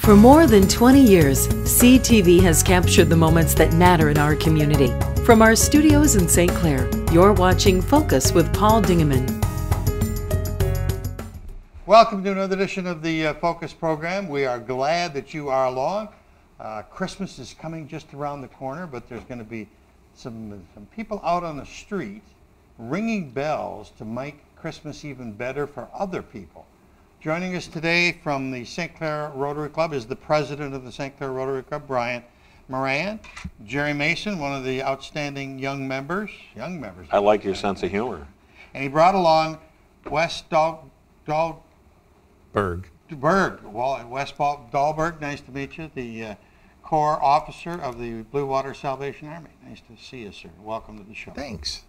For more than 20 years, CTV has captured the moments that matter in our community. From our studios in St. Clair, you're watching Focus with Paul Dingeman. Welcome to another edition of the Focus program. We are glad that you are along. Christmas is coming just around the corner, but there's going to be some people out on the street ringing bells to make Christmas even better for other people. Joining us today from the St. Clair Rotary Club is the president of the St. Clair Rotary Club, Brian Moran. Jerry Mason, one of the outstanding young members. I like your sense of humor. And he brought along Wes Dahlberg. Wes Dahlberg, nice to meet you, the Corps officer of the Blue Water Salvation Army. Nice to see you, sir. Welcome to the show. Thanks.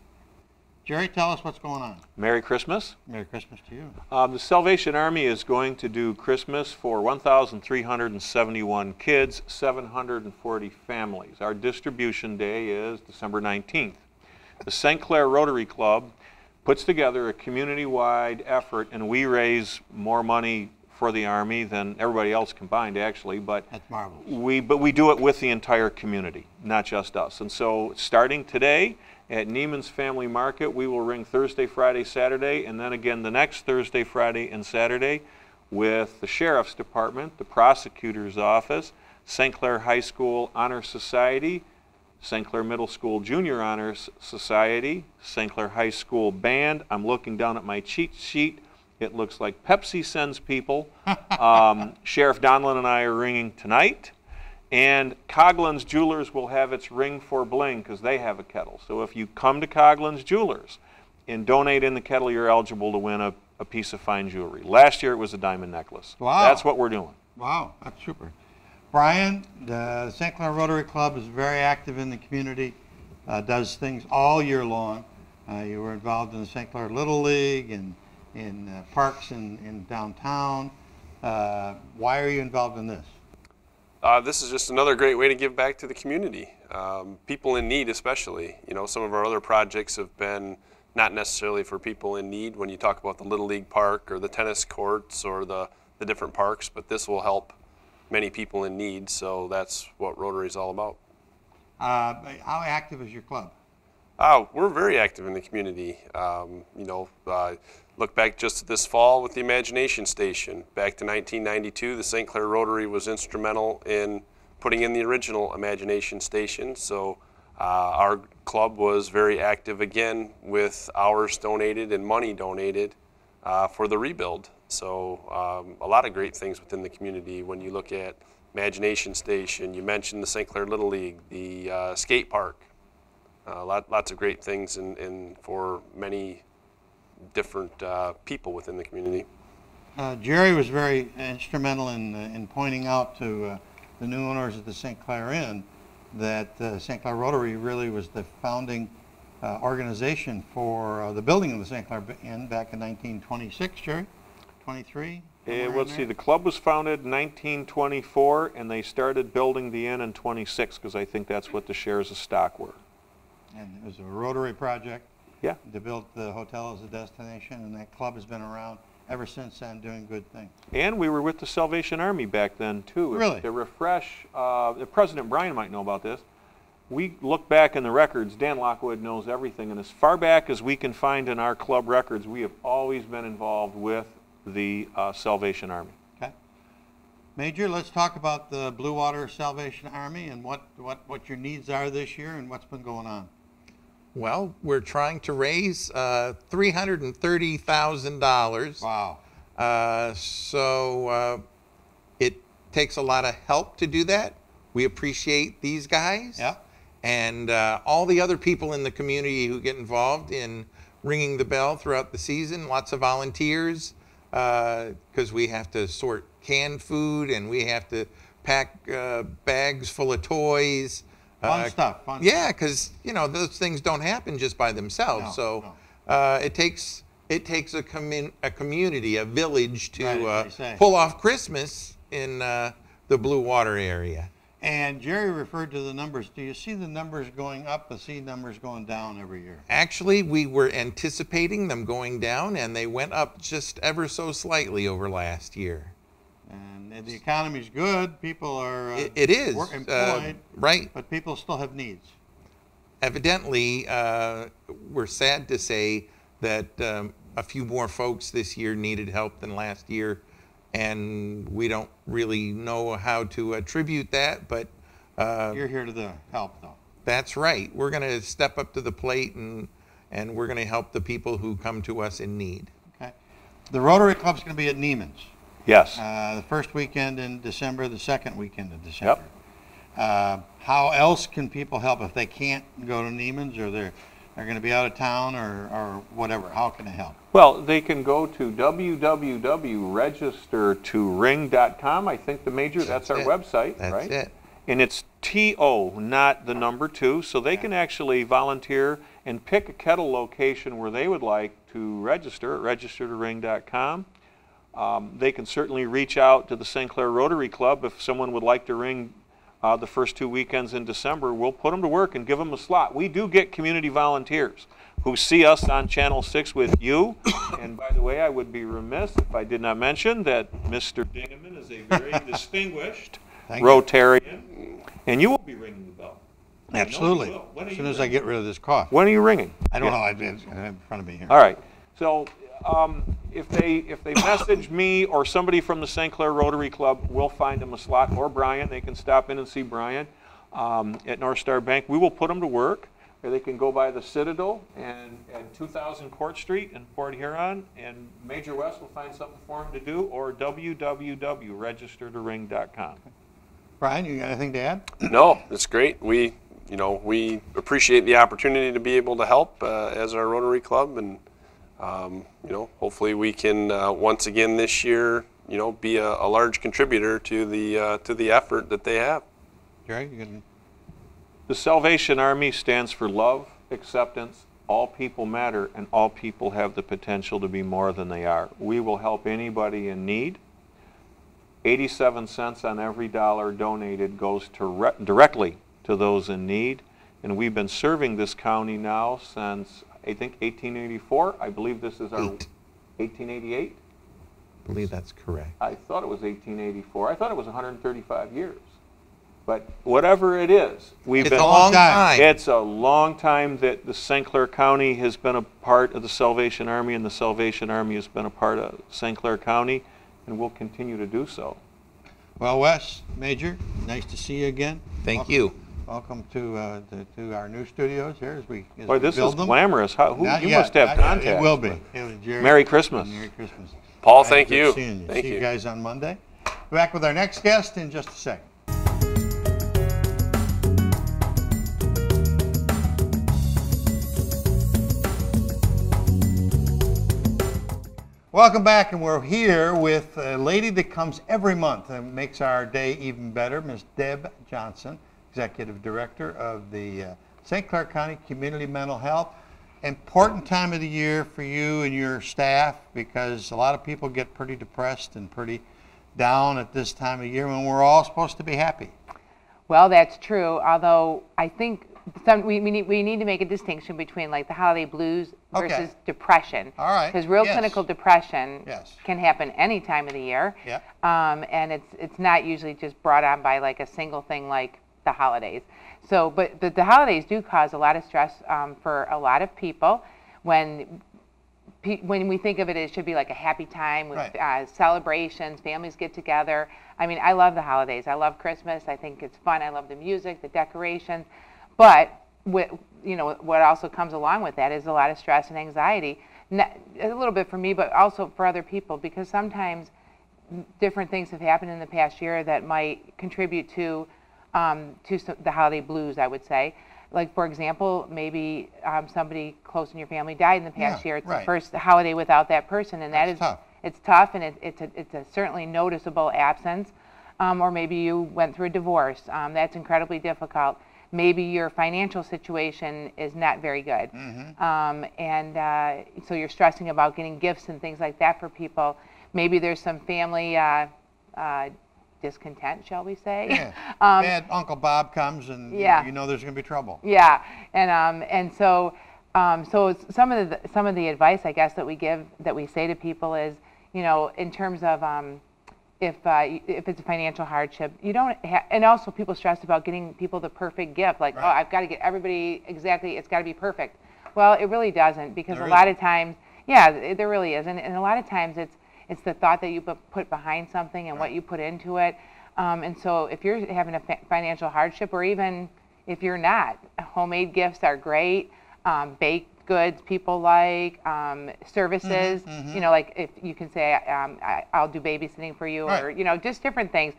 Jerry, tell us what's going on. Merry Christmas. Merry Christmas to you. The Salvation Army is going to do Christmas for 1,371 kids, 740 families. Our distribution day is December 19th. The St. Clair Rotary Club puts together a community-wide effort, and we raise more money for the Army than everybody else combined, actually. But that's marvelous. We do it with the entire community, not just us. And so starting today, at Neiman's Family Market, we will ring Thursday, Friday, Saturday, and then again the next Thursday, Friday, and Saturday with the Sheriff's Department, the Prosecutor's Office, St. Clair High School Honor Society, St. Clair Middle School Junior Honors Society, St. Clair High School Band. I'm looking down at my cheat sheet. It looks like Pepsi sends people. Sheriff Donlin and I are ringing tonight. And Coughlin's Jewelers will have its Ring for Bling because they have a kettle. So if you come to Coughlin's Jewelers and donate in the kettle, you're eligible to win a piece of fine jewelry. Last year it was a diamond necklace. Wow. That's what we're doing. Wow, that's super. Brian, the St. Clair Rotary Club is very active in the community, does things all year long. You were involved in the St. Clair Little League and in parks in downtown. Why are you involved in this? This is just another great way to give back to the community, people in need especially. You know, some of our other projects have been not necessarily for people in need when you talk about the Little League Park or the tennis courts or the different parks, but this will help many people in need, so that's what Rotary is all about. How active is your club? We're very active in the community. Look back just this fall with the Imagination Station. Back to 1992, the St. Clair Rotary was instrumental in putting in the original Imagination Station. So our club was very active again with hours donated and money donated for the rebuild. So a lot of great things within the community when you look at Imagination Station. You mentioned the St. Clair Little League, the skate park. Lots of great things for many different people within the community. Jerry was very instrumental in pointing out to the new owners of the St. Clair Inn that St. Clair Rotary really was the founding organization for the building of the St. Clair Inn back in 1926, Jerry? 23? Let's see, the club was founded in 1924, and they started building the inn in 26, because I think that's what the shares of stock were. And it was a Rotary project. Yeah. To build the hotel as a destination, and that club has been around ever since then doing good things. And we were with the Salvation Army back then too. Really? To refresh, President Brian might know about this. We look back in the records, Dan Lockwood knows everything, and as far back as we can find in our club records, we have always been involved with the Salvation Army. Okay. Major, let's talk about the Blue Water Salvation Army and what your needs are this year and what's been going on. Well, we're trying to raise $330,000. Wow. So it takes a lot of help to do that. We appreciate these guys. Yeah. And all the other people in the community who get involved in ringing the bell throughout the season. Lots of volunteers because we have to sort canned food and we have to pack bags full of toys. Fun stuff. Yeah, because those things don't happen just by themselves. No. It takes a community, a village to pull off Christmas in the Blue Water area. And Jerry referred to the numbers. Do you see the numbers going up, the C numbers going down every year? Actually, we were anticipating them going down, and they went up just ever so slightly over last year. And the economy's good. People are it is employed, right. but people still have needs. Evidently, we're sad to say that a few more folks this year needed help than last year, and we don't really know how to attribute that, but you're here to help, though. That's right. We're going to step up to the plate, and we're going to help the people who come to us in need. Okay. The Rotary Club's going to be at Neiman's. Yes. The first weekend in December, the second weekend in December. Yep. How else can people help if they can't go to Neiman's, or they're going to be out of town, or whatever? How can they help? Well, they can go to www.registertoring.com. I think that's our website, That's right? it. And it's TO, not the number 2, so they can actually volunteer and pick a kettle location where they would like to register at registertoring.com. They can certainly reach out to the St. Clair Rotary Club if someone would like to ring the first 2 weekends in December. We'll put them to work and give them a slot. We do get community volunteers who see us on Channel 6 with you. And by the way, I would be remiss if I did not mention that Mr. Dingeman is a very distinguished Rotarian, and you will be ringing the bell. Absolutely. As soon as I get rid of this cough. When are you ringing? I don't know. It's in front of me here. All right. So if they message me or somebody from the St. Clair Rotary Club, we'll find them a slot, or Brian. They can stop in and see Brian at North Star Bank. We will put them to work. Or they can go by the Citadel and 2000 Court Street in Port Huron, and Major West will find something for them to do, or www.registertoring.com. Brian, you got anything to add? No, it's great. We appreciate the opportunity to be able to help as our Rotary Club, and hopefully we can once again this year, be a large contributor to the effort that they have. Jerry, you can. The Salvation Army stands for love, acceptance, all people matter, and all people have the potential to be more than they are. We will help anybody in need. 87 cents on every dollar donated goes directly to those in need. And we've been serving this county now since, I think, 1884. I believe this is our 1888? I believe that's correct. I thought it was 1884. I thought it was 135 years. But whatever it is, it's a long time. It's a long time that the St. Clair County has been a part of the Salvation Army, and the Salvation Army has been a part of St. Clair County, and will continue to do so. Well, Wes, Major, nice to see you again. Thank you. Welcome to our new studios here as we Boy, this build is them. glamorous. You must have contacts. It will be. Jerry, Merry Christmas. Merry Christmas. Paul, thank you. See you guys on Monday. Back with our next guest in just a second. Welcome back, and we're here with a lady that comes every month and makes our day even better, Ms. Deb Johnson, Executive Director of the St. Clair County Community Mental Health. Important time of the year for you and your staff, because a lot of people get pretty depressed and pretty down at this time of year when we're all supposed to be happy. Well, that's true, although I think we need to make a distinction between like the holiday blues versus depression. All right. Because real clinical depression can happen any time of the year. Yeah. And it's not usually just brought on by like a single thing like the holidays. So, but the holidays do cause a lot of stress for a lot of people. When we think of it, it should be like a happy time with celebrations, families get together. I mean, I love the holidays. I love Christmas. I think it's fun. I love the music, the decorations. But what also comes along with that is a lot of stress and anxiety, a little bit for me, but also for other people, because sometimes different things have happened in the past year that might contribute to the holiday blues, I would say. Like, for example, maybe somebody close in your family died in the past year. It's the first holiday without that person, and that's tough. It's tough, and it's a certainly noticeable absence. Or maybe you went through a divorce. That's incredibly difficult. Maybe your financial situation is not very good. So you're stressing about getting gifts and things like that for people. Maybe there's some family discontent, shall we say? Yeah. Bad Uncle Bob comes, and you know there's going to be trouble. Yeah, and so some of the advice I guess that we say to people is, in terms of if it's a financial hardship, you don't and also people stress about getting people the perfect gift, like, Right. oh, I've got to get everybody exactly, it's got to be perfect. Well, it really doesn't, because There a lot isn't. of times, yeah, there really isn't, and a lot of times it's the thought that you put behind something and what you put into it. And so if you're having a financial hardship, or even if you're not, homemade gifts are great. Baked goods people like, services, you know, like if you can say, I'll do babysitting for you, or, Right. you know, just different things.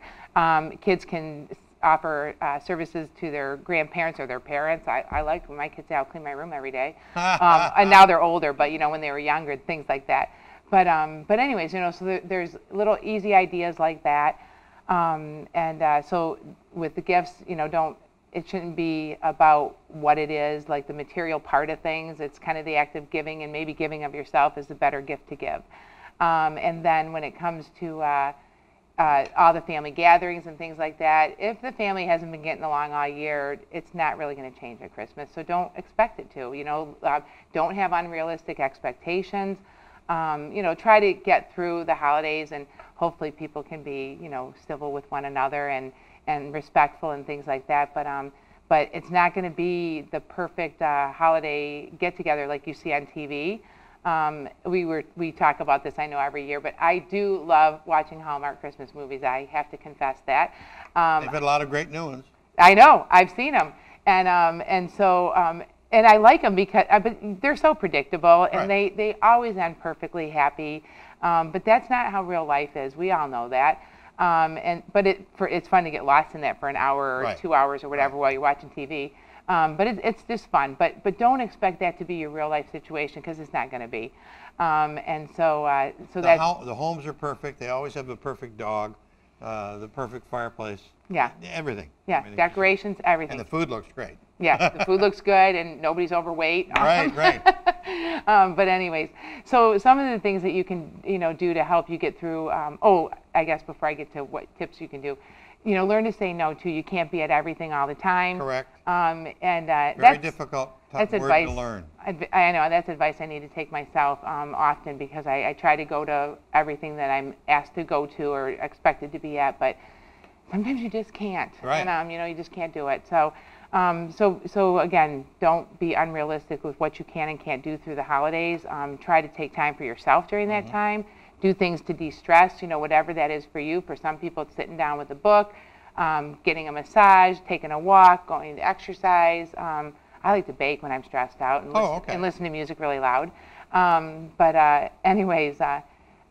Kids can offer services to their grandparents or their parents. I like when my kids say, I'll clean my room every day. And now they're older, but, you know, when they were younger, things like that. But anyways, you know, so there's little easy ideas like that. So with the gifts, you know, it shouldn't be about what it is, like the material part of things. It's kind of the act of giving, and maybe giving of yourself is the better gift to give. And then when it comes to all the family gatherings and things like that, if the family hasn't been getting along all year, it's not really going to change at Christmas. So don't expect it to. You know, don't have unrealistic expectations. You know, try to get through the holidays, and hopefully people can be, you know, civil with one another and respectful and things like that. But it's not going to be the perfect holiday get-together like you see on TV. We talk about this, I know, every year, but I do love watching Hallmark Christmas movies. I have to confess that. They've had a lot of great new ones. I know, I've seen them, and I like them because but they're so predictable, and Right. they always end perfectly happy. But that's not how real life is. We all know that. But it's fun to get lost in that for an hour or Right. 2 hours or whatever while you're watching TV. But it's just fun. But don't expect that to be your real life situation, because it's not going to be. So The homes are perfect. They always have the perfect dog, the perfect fireplace. Yeah. Everything. Yeah, Everything. decorations, everything. And the food looks great. Yeah, the food looks good, and nobody's overweight. Right, right. But anyways, so some of the things that you can, you know, do to help you get through. I guess before I get to what tips you can do, you know, learn to say no too. You can't be at everything all the time. Correct. Very Very difficult that's word advice to learn. I know that's advice I need to take myself often, because I try to go to everything that I'm asked to go to or expected to be at, but sometimes you just can't. Right. And you know, you just can't do it. So again, don't be unrealistic with what you can and can't do through the holidays. Try to take time for yourself during that time. Do things to de-stress, you know, whatever that is for you. For some people, it's sitting down with a book, getting a massage, taking a walk, going to exercise. I like to bake when I'm stressed out and listen to music really loud. Anyways,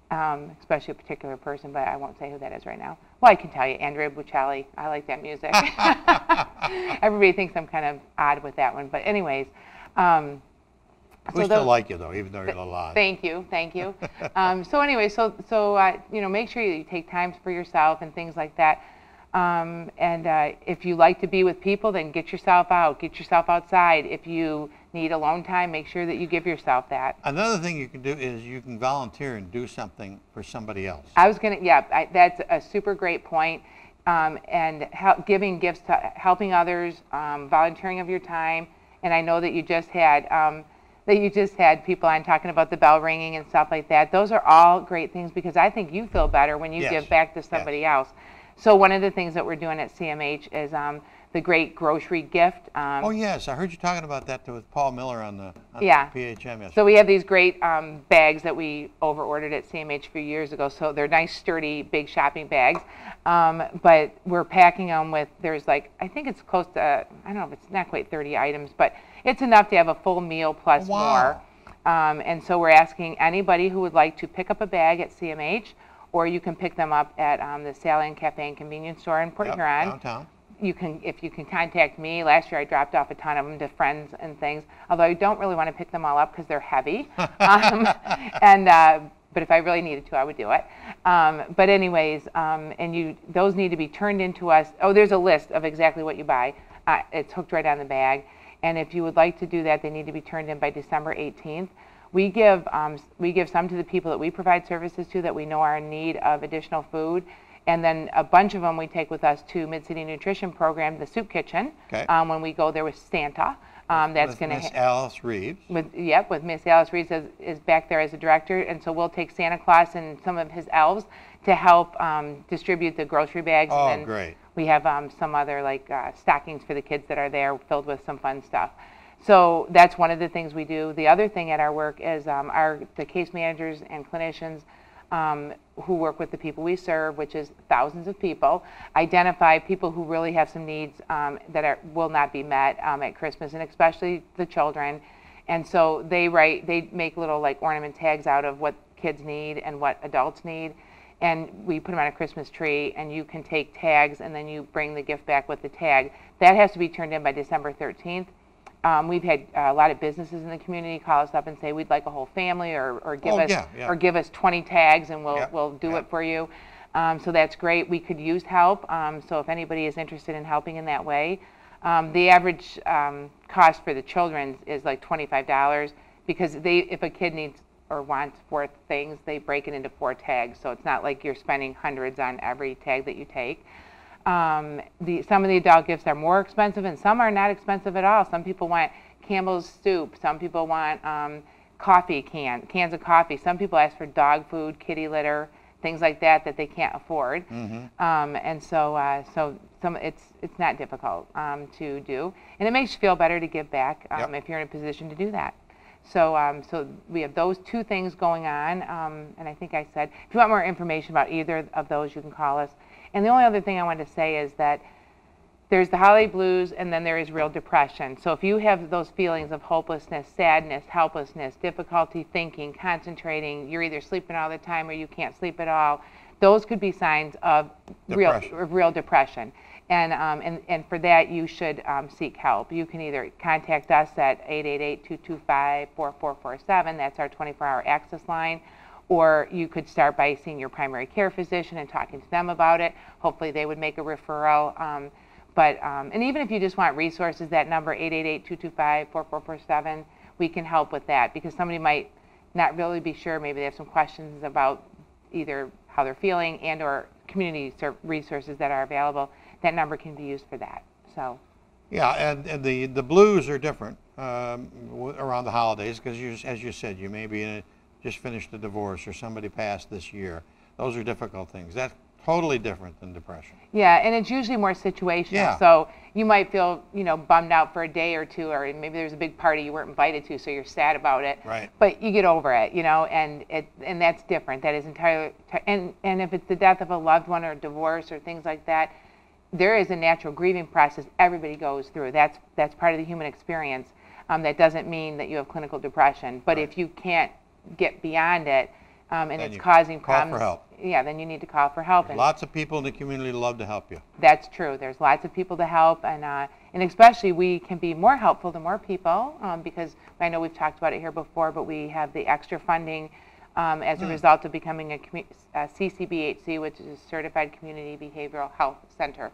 especially a particular person, but I won't say who that is right now. Well, I can tell you, Andrea Bocelli. I like that music. Everybody thinks I'm kind of odd with that one, but anyways. We still like you, though, even though you're a little odd. Thank you. So anyway, you know, make sure you take time for yourself and things like that. If you like to be with people, then get yourself out, get yourself outside. If you need alone time, make sure that you give yourself that. Another thing you can do is you can volunteer and do something for somebody else. That's a super great point. Giving gifts to helping others, volunteering of your time, and I know that you just had people on talking about the bell ringing and stuff like that. Those are all great things, because I think you feel better when you Yes. give back to somebody else. So one of the things that we're doing at CMH is the great grocery gift. Oh yes, I heard you talking about that with Paul Miller on the PHM yesterday. So we have these great bags that we over-ordered at CMH a few years ago. So they're nice, sturdy, big shopping bags. But we're packing them with, there's like, I think it's close to, I don't know if it's not quite 30 items, but it's enough to have a full meal plus more. And so we're asking anybody who would like to pick up a bag at CMH, or you can pick them up at the Sally and Cafe and Convenience Store in Port Huron. Downtown. If you can contact me. Last year I dropped off a ton of them to friends and things, although I don't really want to pick them all up because they're heavy. But if I really needed to, I would do it. But anyways, those need to be turned into us. Oh, there's a list of exactly what you buy. It's hooked right on the bag. And if you would like to do that, they need to be turned in by December 18th. We give some to the people that we provide services to that we know are in need of additional food. And then a bunch of them we take with us to Mid-City Nutrition Program, the Soup Kitchen, when we go there with Santa. That's going to Miss Alice Reeves. with Miss Alice Reeves is back there as a director, and so we'll take Santa Claus and some of his elves to help distribute the grocery bags. Oh, and then great. We have some other like stockings for the kids that are there filled with some fun stuff. So that's one of the things we do. The other thing at our work is the case managers and clinicians who work with the people we serve, which is thousands of people, identify people who really have some needs that will not be met at Christmas, and especially the children. And so they make little like ornament tags out of what kids need and what adults need, and we put them on a Christmas tree, and you can take tags and then you bring the gift back with the tag. That has to be turned in by December 13th. We've had a lot of businesses in the community call us up and say we'd like a whole family, or give us 20 tags and we'll do it for you. So that's great. We could use help. So if anybody is interested in helping in that way, the average cost for the children is like $25 because if a kid needs or wants 4 things, they break it into 4 tags. So it's not like you're spending hundreds on every tag that you take. Some of the adult gifts are more expensive, and some are not expensive at all. Some people want Campbell's soup. Some people want coffee cans of coffee. Some people ask for dog food, kitty litter, things like that they can't afford. And so it's not difficult to do, and it makes you feel better to give back if you're in a position to do that. So so we have those 2 things going on, and I think I said if you want more information about either of those, you can call us. And the only other thing I wanted to say is that there's the holiday blues, and then there is real depression. So if you have those feelings of hopelessness, sadness, helplessness, difficulty thinking, concentrating, you're either sleeping all the time or you can't sleep at all, those could be signs of real depression. And for that, you should seek help. You can either contact us at 888-225-4447. That's our 24-hour access line. Or you could start by seeing your primary care physician and talking to them about it. Hopefully they would make a referral. And even if you just want resources, that number 888-225-4447, we can help with that, because somebody might not really be sure. Maybe they have some questions about either how they're feeling and or community resources that are available. That number can be used for that. So. Yeah, and the blues are different around the holidays because, as you said, you may be just finished a divorce or somebody passed this year. Those are difficult things. That's totally different than depression. Yeah, and it's usually more situational. Yeah. So you might feel, bummed out for a day or 2, or maybe there's a big party you weren't invited to, so you're sad about it. Right. But you get over it, and that's different. That is entirely, and if it's the death of a loved one or divorce or things like that, there is a natural grieving process everybody goes through. That's part of the human experience. That doesn't mean that you have clinical depression. But if you can't get beyond it, and then it's causing problems. Call for help. Yeah, then you need to call for help. And lots of people in the community love to help you. That's true. There's lots of people to help, and especially we can be more helpful to more people because I know we've talked about it here before, but we have the extra funding as a result of becoming a CCBHC, which is a Certified Community Behavioral Health Center.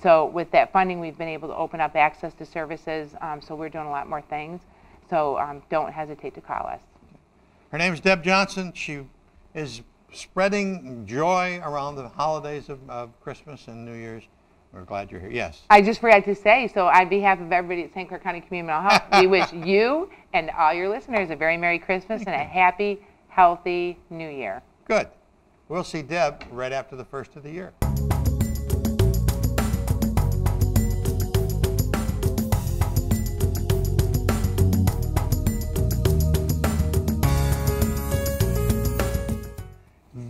So with that funding, we've been able to open up access to services, so we're doing a lot more things. So don't hesitate to call us. Her name is Deb Johnson. She is spreading joy around the holidays of Christmas and New Year's. We're glad you're here. Yes. I just forgot to say, so on behalf of everybody at St. Clair County Community Mental Health, we wish you and all your listeners a very Merry Christmas and a happy, healthy New Year. Good. We'll see Deb right after the first of the year.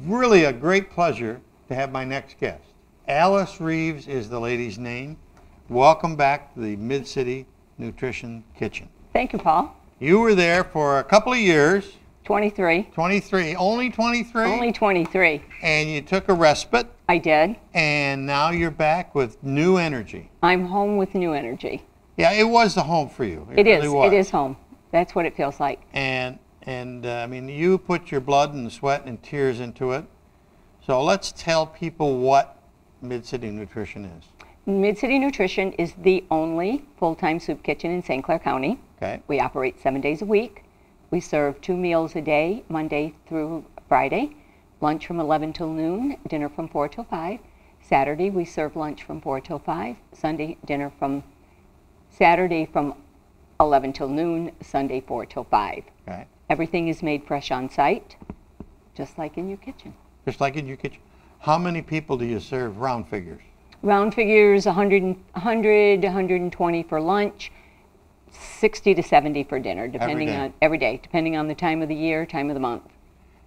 Really a great pleasure to have my next guest. Alice Reeves is the lady's name. Welcome back to the Mid-City Nutrition Kitchen. Thank you, Paul. You were there for a couple of years. 23. 23. Only 23? Only 23. And you took a respite. I did. And now you're back with new energy. I'm home with new energy. Yeah, it was the home for you. It really is. was. It is home. That's what it feels like. And I mean, you put your blood and sweat and tears into it. So let's tell people what Mid-City Nutrition is. Mid-City Nutrition is the only full-time soup kitchen in St. Clair County. Okay. We operate 7 days a week. We serve 2 meals a day, Monday through Friday. Lunch from 11 till noon, dinner from 4 till 5. Saturday, we serve lunch from 4 till 5. Sunday, dinner from Saturday from 11 till noon, Sunday 4 till 5. Okay. Everything is made fresh on site, just like in your kitchen. Just like in your kitchen. How many people do you serve, round figures? Round figures, 100, 120 for lunch, 60 to 70 for dinner, depending on every day, depending on the time of the year, time of the month.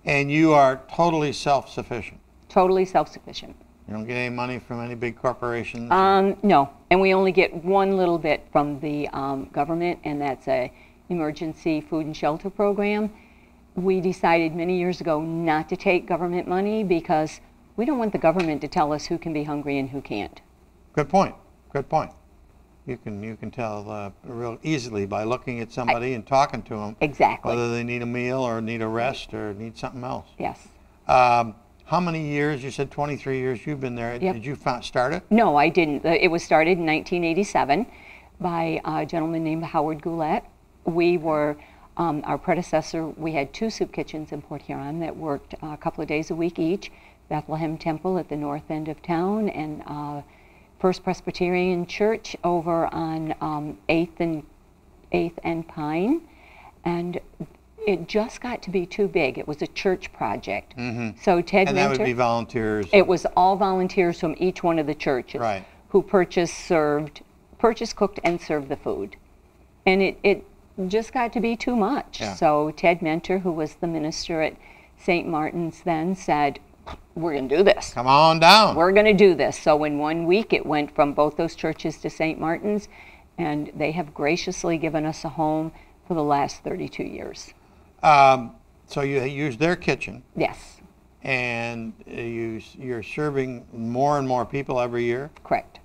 And you are totally self-sufficient? Totally self-sufficient. You don't get any money from any big corporations? No, and we only get one little bit from the government, and that's a emergency food and shelter program. We decided many years ago not to take government money because we don't want the government to tell us who can be hungry and who can't. Good point. Good point. You can tell real easily by looking at somebody and talking to them. Exactly. Whether they need a meal or need a rest or need something else. Yes. How many years? You said 23 years you've been there. Yep. Did you start it? No, I didn't. It was started in 1987 by a gentleman named Howard Goulet. We were, our predecessor, we had 2 soup kitchens in Port Huron that worked a couple of days a week each. Bethlehem Temple at the north end of town, and First Presbyterian Church over on 8th and Pine. And it just got to be too big. It was a church project. Mm-hmm. So Ted And that would be volunteers? It was all volunteers from each one of the churches, right, who purchased, cooked, and served the food. And it just got to be too much. Yeah. So Ted Mentor, who was the minister at St. Martin's then, said, we're going to do this. Come on down. We're going to do this. So in 1 week, it went from both those churches to St. Martin's, and they have graciously given us a home for the last 32 years. So you use their kitchen. Yes. And you're serving more and more people every year. Correct.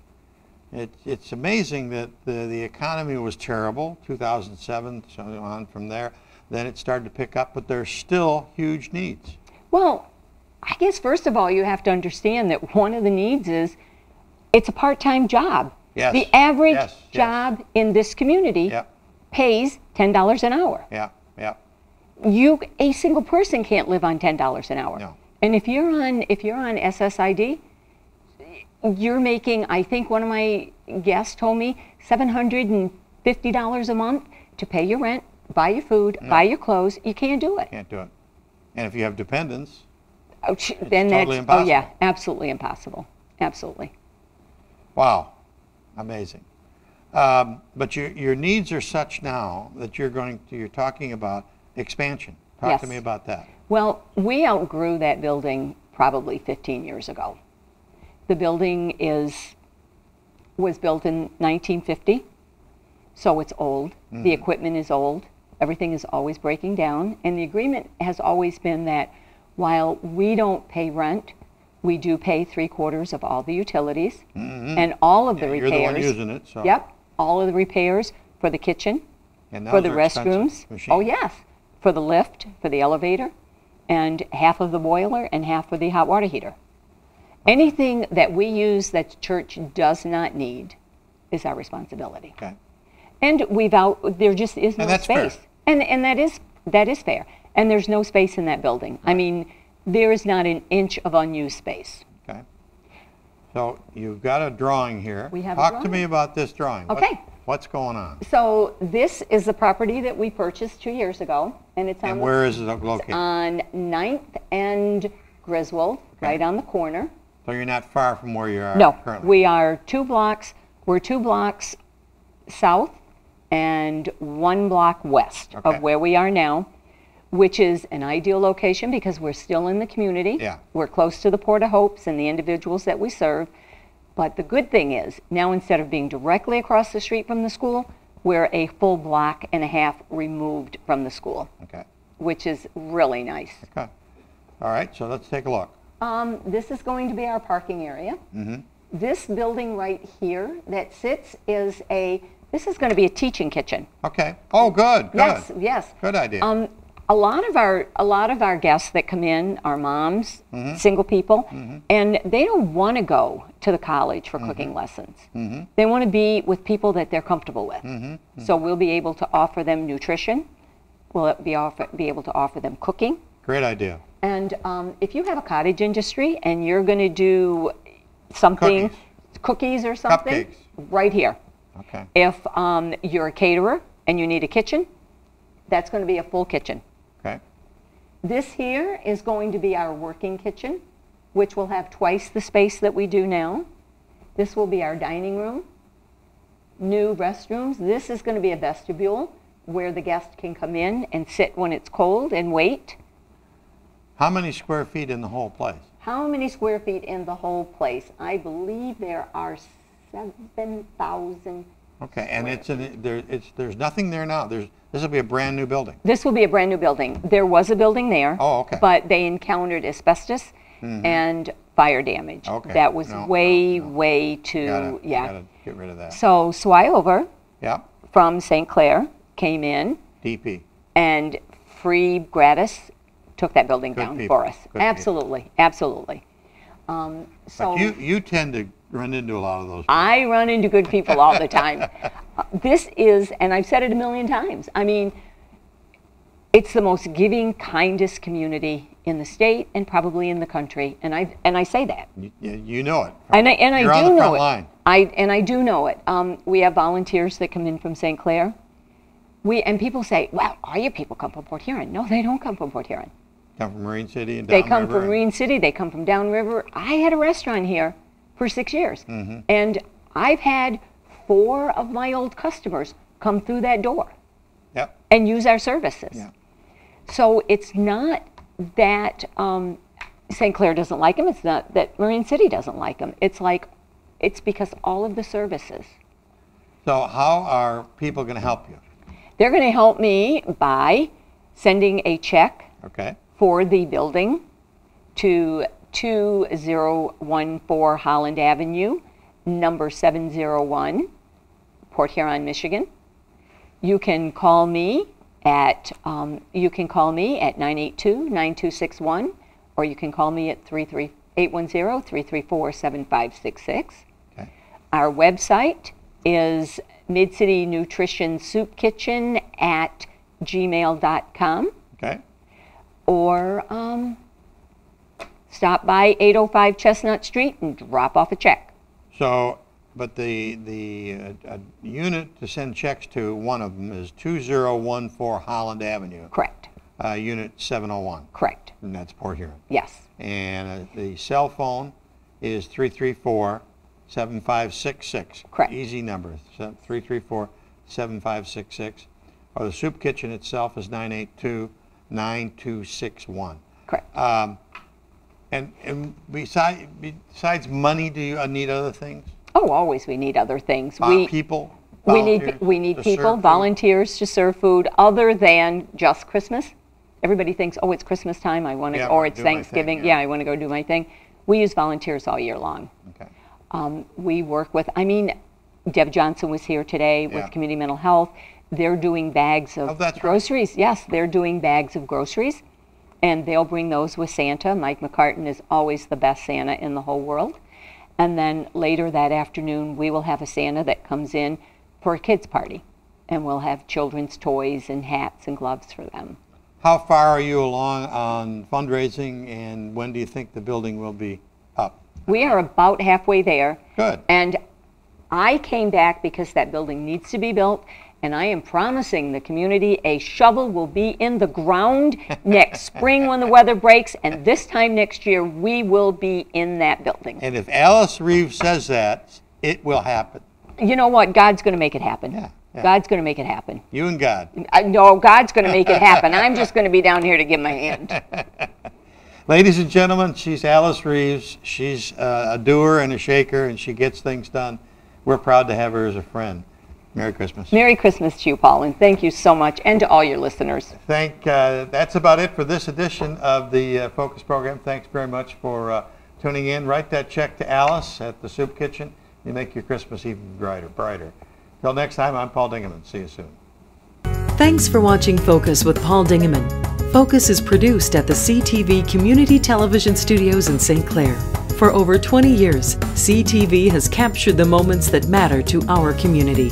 It's amazing that the economy was terrible, 2007, so on from there. Then it started to pick up, but there's still huge needs. Well, I guess first of all, you have to understand that one of the needs is it's a part-time job. Yes. The average job in this community pays $10 an hour. Yeah, yeah. A single person can't live on $10 an hour. No. And if you're on SSID, you're making, I think one of my guests told me, $750 a month to pay your rent, buy your food, buy your clothes. You can't do it. Can't do it. And if you have dependents, then totally that's impossible. Oh yeah, absolutely impossible. Absolutely. Wow, amazing. But your needs are such now that you're talking about expansion. Talk to me about that. Well, we outgrew that building probably 15 years ago. The building was built in 1950, so it's old. Mm-hmm. The equipment is old. Everything is always breaking down, and the agreement has always been that while we don't pay rent, we do pay 3/4 of all the utilities, and all of the repairs. You're the one using it, so. Yep, all of the repairs for the kitchen, and for the restrooms. Oh yes, for the lift, for the elevator, and half of the boiler and half of the hot water heater. Anything that we use that the church does not need is our responsibility. Okay. And there just is no space. Fair. And that is fair. And there's no space in that building. Right. I mean, there is not an inch of unused space. Okay. So you've got a drawing here. We have Talk a drawing. to me about this drawing. Okay. What's going on? So this is the property that we purchased 2 years ago, and it's on. And where is it located? On 9th and Griswold, right on the corner. So you're not far from where you are currently? No, we are 2 blocks. We're 2 blocks south and 1 block west of where we are now, which is an ideal location because we're still in the community. Yeah. We're close to the Port of Hopes and the individuals that we serve. But the good thing is, now instead of being directly across the street from the school, we're a full block and a half removed from the school. Okay. Which is really nice. Okay. All right, so let's take a look. This is going to be our parking area. Mm-hmm. This building right here that sits this is going to be a teaching kitchen. Okay. Oh, good. Yes, yes. Good idea. A lot of our guests that come in are moms, single people, and they don't want to go to the college for cooking lessons. They want to be with people that they're comfortable with. So we'll be able to offer them nutrition. We'll be able to offer them cooking. Great idea. And if you have a cottage industry and you're going to do something, cookies or something, cupcakes, right here. Okay. If you're a caterer and you need a kitchen, that's going to be a full kitchen. Okay. This here is going to be our working kitchen, which will have twice the space that we do now. This will be our dining room, new restrooms. This is going to be a vestibule where the guest can come in and sit when it's cold and wait. How many square feet in the whole place? How many square feet in the whole place? I believe there are 7,000. Okay, and there's nothing there now. This will be a brand new building. This will be a brand new building. There was a building there. Oh, okay. But they encountered asbestos and fire damage. Okay. That was way Gotta too, get rid of that. So Swiover Yeah. from St. Clair came in DP. and free gratis took that building Good down people. for us. Good Absolutely, absolutely. So But you tend to run into a lot of those people. I run into good people all the time. This is, and I've said it a million times, I mean, it's the most giving, kindest community in the state and probably in the country, and I say that. You know it. And I You're do on the know front it. line. I do know it. We have volunteers that come in from St. Clair. And people say, well, all your people come from Port Huron. No, they don't come from Port Huron. Come from Marine City and They downriver. come from Marine City. They come from downriver. I had a restaurant here for 6 years. And I've had 4 of my old customers come through that door Yep. and use our services. Yeah. So it's not that St. Clair doesn't like them. It's not that Marine City doesn't like them. It's because all of the services. So how are people going to help you? They're going to help me by sending a check Okay. for the building to 2014 Holland Avenue, number 701, Port Huron, Michigan. You can call me at 982-9261, or you can call me at 810-334-7566. Okay. Our website is Mid-City Nutrition Soup Kitchen at gmail.com, Okay. or stop by 805 Chestnut Street and drop off a check. So, but the unit to send checks to, one of them is 2014 Holland Avenue, Correct. Unit 701, Correct. and that's Port Huron. Yes. And the cell phone is 334-7566. Correct. Easy number, 334-7566. Or the soup kitchen itself is 982-9261. Correct. And besides money, do you need other things? Oh, always we need other things. People? We need volunteers to people, serve food? volunteers to serve food other than just Christmas. Everybody thinks, oh, it's Christmas time, I want to, Yeah, or I it's do my thing, Thanksgiving, yeah. I want to go do my thing. We use volunteers all year long. Okay. We work with, Deb Johnson was here today with Yeah. Community Mental Health. They're doing bags of that's right. groceries. Yes, they're doing bags of groceries, and they'll bring those with Santa. Mike McCartan is always the best Santa in the whole world. And then later that afternoon, we will have a Santa that comes in for a kids' party, and we'll have children's toys and hats and gloves for them. How far are you along on fundraising, and when do you think the building will be up? We are about halfway there. Good. And I came back because that building needs to be built, and I am promising the community a shovel will be in the ground next spring when the weather breaks, and this time next year we will be in that building. And if Alice Reeves says that, it will happen. You know what? God's going to make it happen. Yeah, yeah. God's going to make it happen. You and God. No, God's going to make it happen. I'm just going to be down here to give my hand. Ladies and gentlemen, she's Alice Reeves. She's a doer and a shaker, and she gets things done. We're proud to have her as a friend. Merry Christmas. Merry Christmas to you, Paul, and thank you so much, and to all your listeners. That's about it for this edition of the Focus program. Thanks very much for tuning in. Write that check to Alice at the Soup Kitchen. You make your Christmas even brighter. Till next time, I'm Paul Dingeman. See you soon. Thanks for watching Focus with Paul Dingeman. Focus is produced at the CTV Community Television Studios in St. Clair. For over 20 years, CTV has captured the moments that matter to our community.